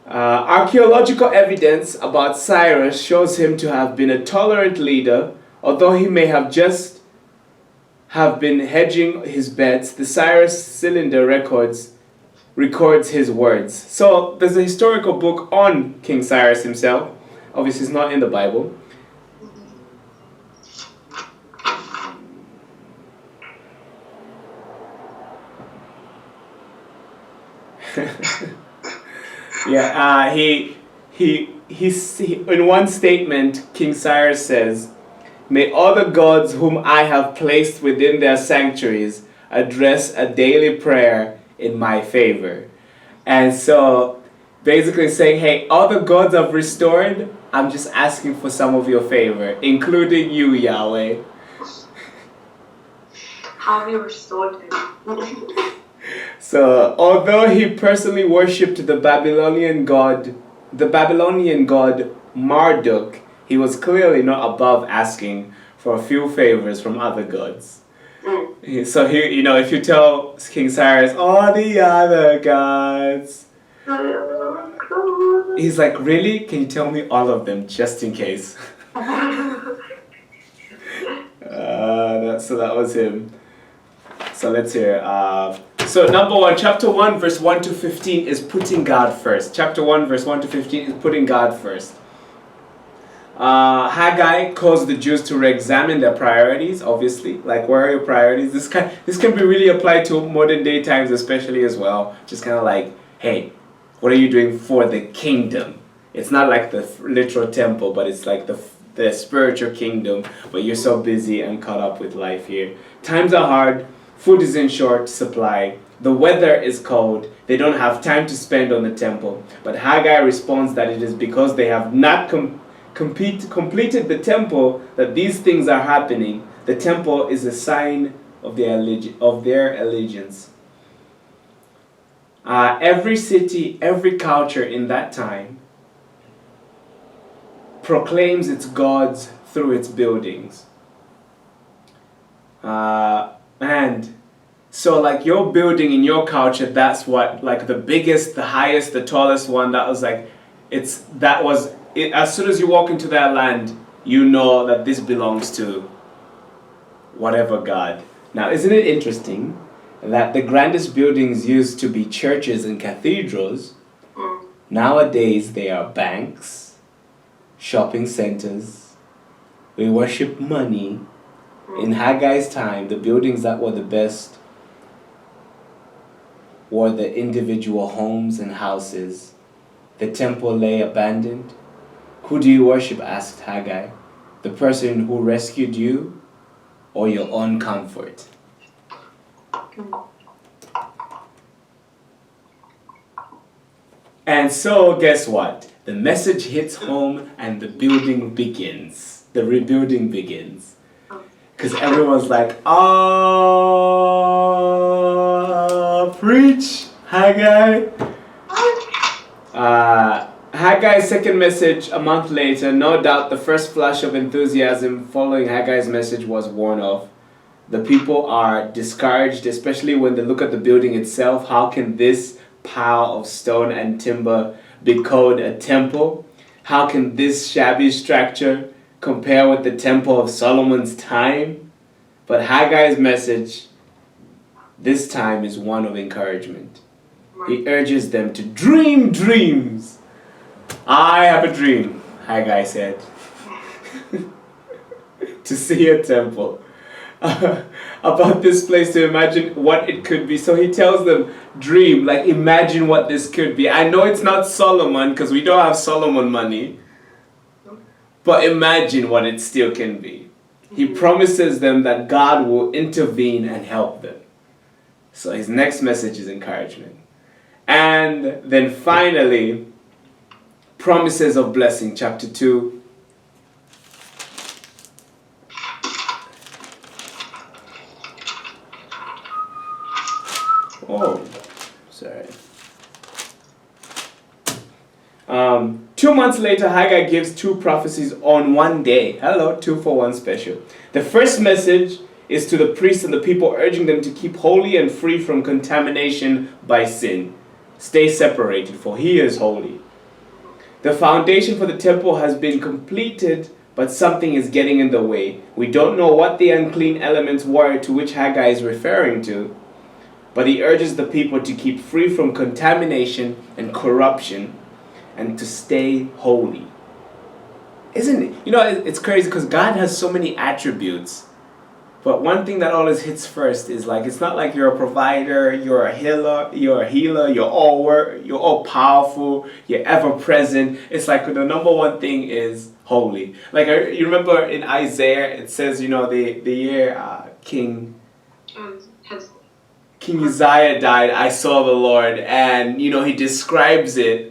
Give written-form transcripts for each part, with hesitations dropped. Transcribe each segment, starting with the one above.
Archaeological evidence about Cyrus shows him to have been a tolerant leader, although he may have just have been hedging his bets. The Cyrus cylinder records his words. So there's a historical book on King Cyrus himself. Obviously, it's not in the Bible. Yeah, he in one statement, King Cyrus says, "May all the gods whom I have placed within their sanctuaries address a daily prayer in my favor." And so, basically saying, hey, all the gods I've restored, I'm just asking for some of your favor, including you, Yahweh. How have you restored him? So, although he personally worshipped the Babylonian god Marduk, he was clearly not above asking for a few favors from other gods. So here, if you tell King Cyrus, all the other gods, he's like, really? Can you tell me all of them, just in case? So that was him. So let's hear. So number 1, chapter 1, verse 1 to 15 is putting God first. Chapter 1, verse 1 to 15 is putting God first. Haggai calls the Jews to re-examine their priorities, obviously. Like, where are your priorities? This can be really applied to modern day times especially as well. Just kind of like, hey, what are you doing for the kingdom? It's not like the literal temple, but it's like the spiritual kingdom. But you're so busy and caught up with life here. Times are hard. Food is in short supply. The weather is cold. They don't have time to spend on the temple. But Haggai responds that it is because they have not completed the temple that these things are happening. The temple is a sign of their allegiance. Every city, every culture in that time proclaims its gods through its buildings. And so like your building in your culture, that's what, like the biggest, the highest, the tallest one, that was like, as soon as you walk into that land, you know that this belongs to whatever God. Now, isn't it interesting that the grandest buildings used to be churches and cathedrals, nowadays they are banks, shopping centers, we worship money. In Haggai's time, the buildings that were the best were the individual homes and houses. The temple lay abandoned. Who do you worship? Asked Haggai. The person who rescued you or your own comfort? And so, guess what? The message hits home and the building begins. The rebuilding begins. Because everyone's like, oh, preach, Haggai. Haggai's second message a month later, no doubt the first flash of enthusiasm following Haggai's message was worn off. The people are discouraged, especially when they look at the building itself. How can this pile of stone and timber be called a temple? How can this shabby structure compare with the temple of Solomon's time? But Haggai's message this time is one of encouragement. He urges them to dream dreams. I have a dream, Haggai said, to see a temple. About this place, to imagine what it could be. So he tells them, dream, like imagine what this could be. I know it's not Solomon because we don't have Solomon money, but imagine what it still can be. He promises them that God will intervene and help them. So his next message is encouragement. And then finally, promises of blessing, chapter 2. Oh, sorry. 2 months later, Haggai gives 2 prophecies on one day. Hello, 2 for 1 special. The first message is to the priests and the people, urging them to keep holy and free from contamination by sin. Stay separated, for he is holy. The foundation for the temple has been completed, but something is getting in the way. We don't know what the unclean elements were to which Haggai is referring to, but he urges the people to keep free from contamination and corruption and to stay holy. Isn't it? You know, it's crazy because God has so many attributes. But one thing that always hits first is like it's not like you're a provider, you're a healer, you're all powerful, you're ever present. It's like the number one thing is holy. Like you remember in Isaiah, it says the year King Uzziah died, I saw the Lord, and he describes it.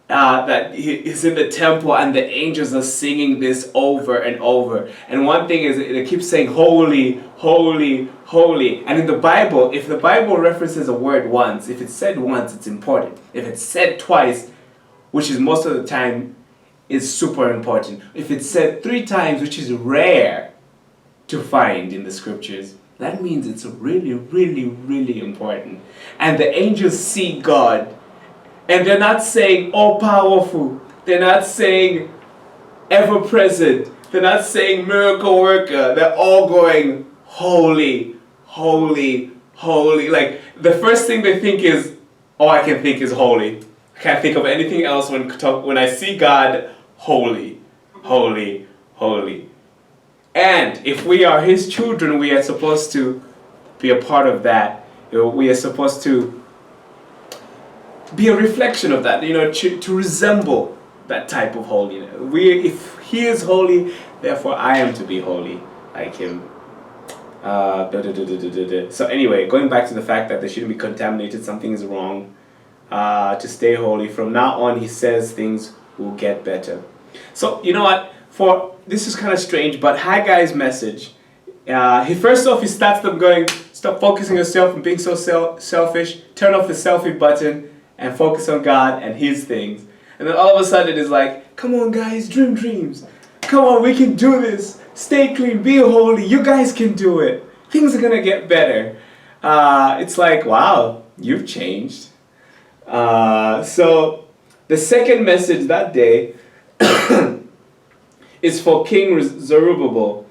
That he's in the temple and the angels are singing this over and over. And one thing is, it keeps saying, holy, holy, holy. And in the Bible, if the Bible references a word once, if it's said once, it's important. If it's said twice, which is most of the time, is super important. If it's said 3 times, which is rare to find in the scriptures, that means it's really, really, really important. And the angels see God. And they're not saying all powerful. They're not saying ever present. They're not saying miracle worker. They're all going holy, holy, holy. Like the first thing they think is, all I can think is holy. I can't think of anything else when I see God, holy, holy, holy. And if we are his children, we are supposed to be a part of that. We are supposed to be a reflection of that, to resemble that type of holiness. If he is holy, therefore I am to be holy like him. So anyway, going back to the fact that they shouldn't be contaminated, something is wrong. To stay holy. From now on, he says things will get better. So you know what? This is kind of strange, but Haggai's message, he starts them going, stop focusing yourself and being so selfish. Turn off the selfie button and focus on God and his things. And then all of a sudden it's like, come on guys, dream dreams. Come on, we can do this. Stay clean, be holy. You guys can do it. Things are going to get better. It's like, wow, you've changed. So the second message that day is for King Zerubbabel,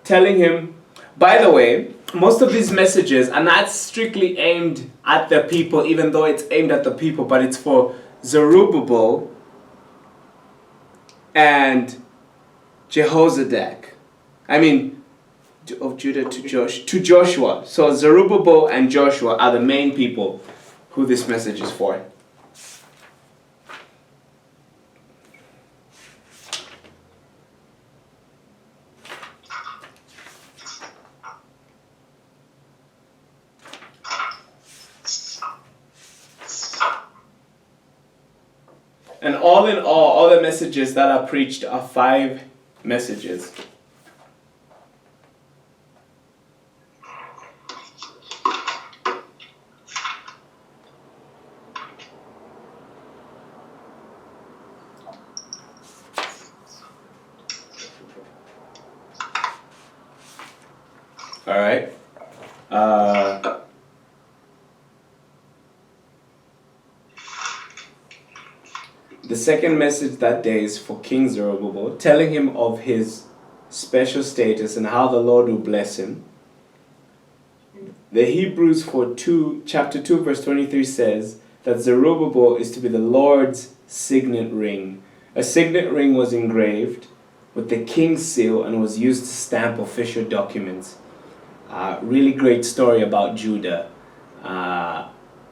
telling him, by the way, most of these messages are not strictly aimed at the people, even though it's aimed at the people, but it's for Zerubbabel and Jehozadak. Of Judah to Joshua. So Zerubbabel and Joshua are the main people who this message is for. And all in all the messages that are preached are 5 messages. All right. The second message that day is for King Zerubbabel, telling him of his special status and how the Lord will bless him. The Hebrews chapter 2 verse 23 says that Zerubbabel is to be the Lord's signet ring. A signet ring was engraved with the king's seal and was used to stamp official documents. Really great story about Judah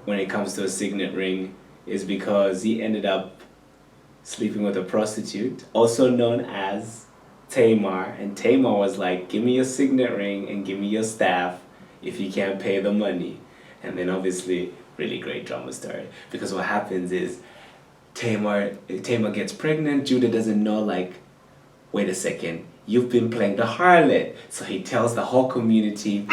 when it comes to a signet ring is because he ended up sleeping with a prostitute, also known as Tamar. And Tamar was like, give me your signet ring and give me your staff if you can't pay the money. And then obviously, really great drama story. Because what happens is, Tamar gets pregnant, Judah doesn't know, like, wait a second, you've been playing the harlot. So he tells the whole community,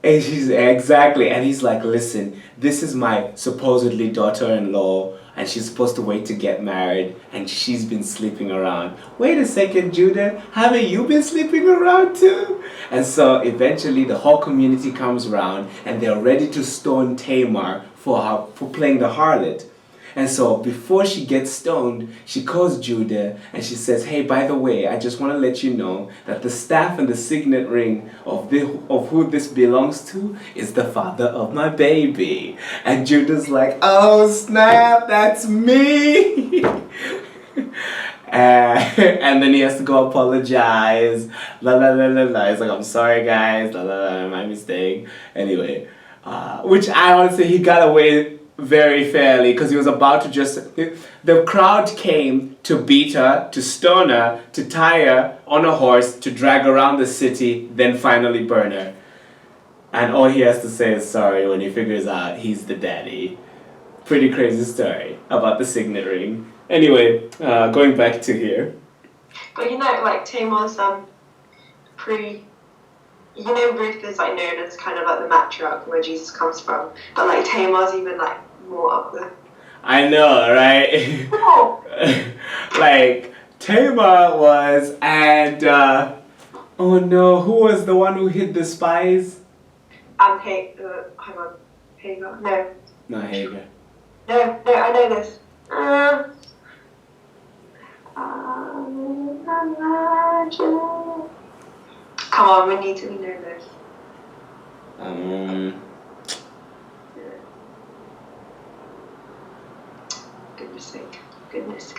exactly, and he's like, listen, this is my supposedly daughter-in-law, and she's supposed to wait to get married, and she's been sleeping around. Wait a second, Judah, haven't you been sleeping around too? And so eventually the whole community comes around, and they're ready to stone Tamar for playing the harlot. And so before she gets stoned, she calls Judah and she says, "Hey, by the way, I just want to let you know that the staff and the signet ring of who this belongs to is the father of my baby." And Judah's like, "Oh snap, that's me!" And then he has to go apologize. La la la la la. He's like, "I'm sorry, guys. La la la, my mistake." Anyway, which I honestly he got away very fairly because he was about to just. The crowd came to beat her, to stone her, to tie her on a horse, to drag around the city, then finally burn her. And all he has to say is sorry when he figures out he's the daddy. Pretty crazy story about the signet ring. Anyway, going back to here. But you know, like Tamar's Ruth is like known as kind of like the matriarch where Jesus comes from. But like Tamar's even like more up there. I know, right? Oh. Like Tamar was, and oh no, who was the one who hid the spies? Hang on. Hagar. No. Not Hagar. No, I know this. Come on, we know this. Goodness sake. Goodness.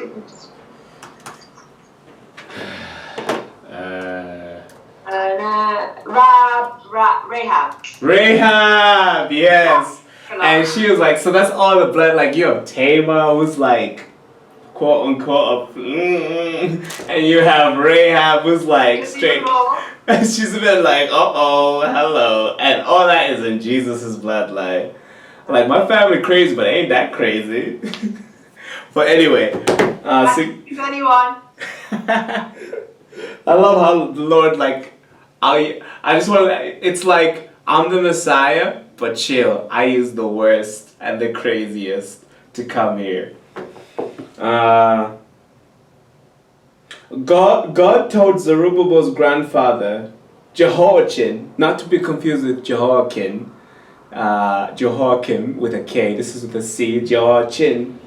Rahab. Rahab, yes. And she was like, so that's all the blood, like you have Tamar who's like, quote unquote, and you have Rahab who's like straight, and she's a bit like, uh-oh, hello, and all that is in Jesus' bloodline. Like, my family crazy, but ain't that crazy. But anyway, if anyone. I love how the Lord, like, I just want to, it's like, I'm the Messiah, but chill, I use the worst and the craziest to come here. God told Zerubbabel's grandfather, Jehoiachin, not to be confused with Jehoiakim with a K, this is with a C, Jehoiachin,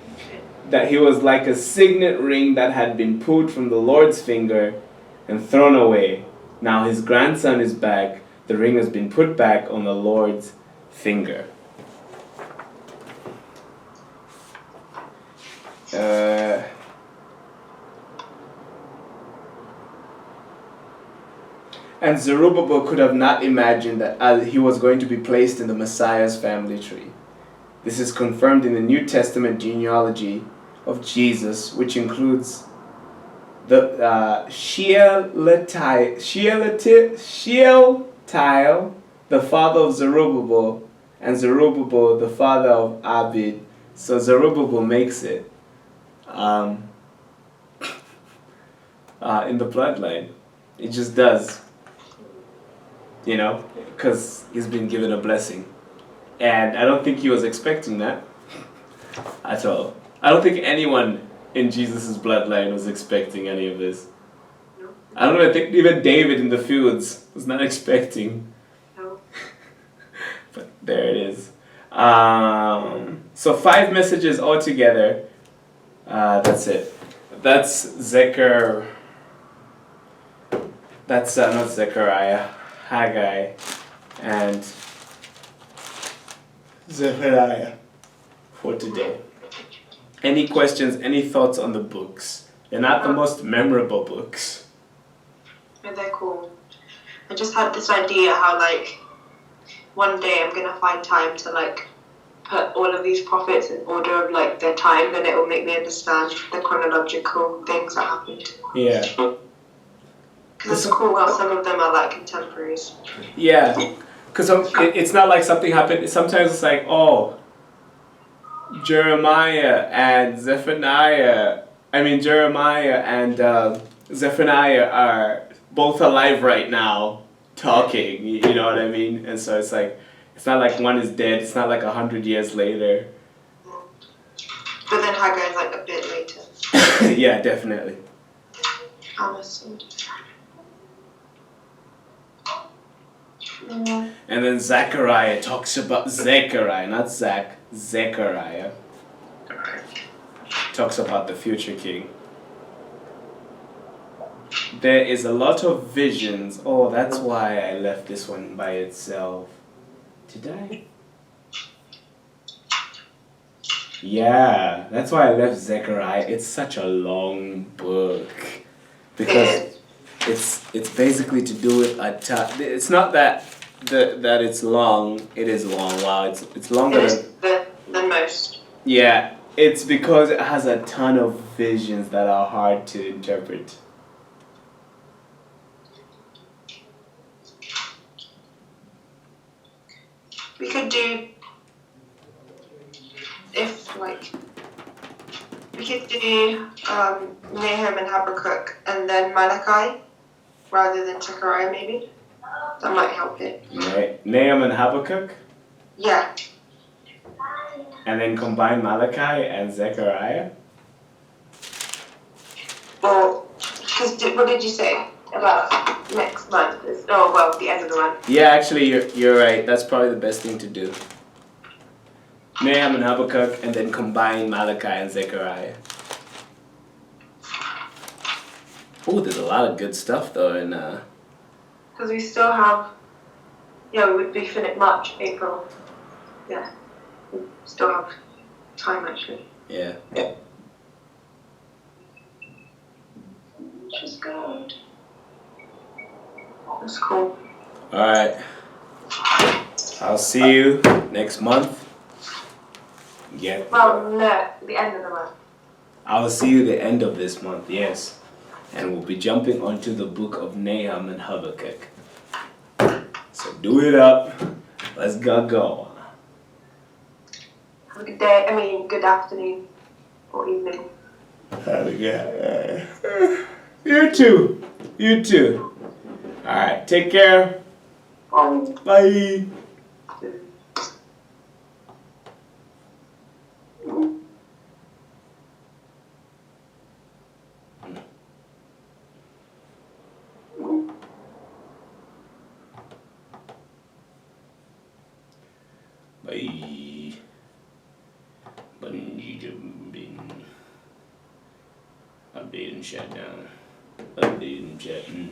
that he was like a signet ring that had been pulled from the Lord's finger and thrown away. Now his grandson is back, the ring has been put back on the Lord's finger. And Zerubbabel could have not imagined that he was going to be placed in the Messiah's family tree. This is confirmed in the New Testament genealogy of Jesus, which includes the Shealtiel, the father of Zerubbabel, and Zerubbabel, the father of Abid. So Zerubbabel makes it in the bloodline. It just does. You know, because he's been given a blessing. And I don't think he was expecting that at all. I don't think anyone in Jesus' bloodline was expecting any of this. No. I don't think even David in the fields was not expecting. No. But there it is. So 5 messages altogether. That's it. That's Zechariah. That's not Zechariah. Haggai and Zephaniah for today. Any questions, any thoughts on the books? They're not the most memorable books. No, they're cool. I just had this idea how, like, one day I'm going to find time to, like, put all of these prophets in order of, like, their time, and it will make me understand the chronological things that happened. Yeah. Because it's cool how some of them are, like, contemporaries. Yeah. Because it's not like something happened. Sometimes it's like, oh, Jeremiah and Zephaniah and Zephaniah are both alive right now talking, you know what I mean? And so it's like, it's not like one is dead, it's not like 100 years later. But then Haggai is like a bit later. Yeah, definitely. Yeah. And then Zechariah talks about Zechariah, not Zach, Zechariah. talks about the future king. There is a lot of visions. Oh, that's why I left this one by itself. Did I? Yeah, that's why I left Zechariah. It's such a long book because it's basically to do with a it's not that that it's long. It is long. Wow, it's longer than most. Yeah, it's because it has a ton of visions that are hard to interpret. We could do we could do Nahum and Habakkuk and then Malachi rather than Zechariah maybe. That might help it. Nahum and Habakkuk? Yeah. And then combine Malachi and Zechariah? Well, because what did you say about next month? The end of the month. Yeah, actually, you're right. That's probably the best thing to do. Nahum and Habakkuk, and then combine Malachi and Zechariah. Oh, there's a lot of good stuff though in. Because we still have. Yeah, we would be finished March, April. Yeah, we still have time actually. Yeah. Which is good. That's cool. Alright. I'll see you next month. Yeah. Well, no, the end of the month. I'll see you the end of this month, yes. And we'll be jumping onto the book of Nahum and Habakkuk. So do it up. Let's go. Have a good day. Good afternoon or evening. You too. Alright, take care. Bye. Bye. Bungee jumping. Update and shut down. Update and shut down.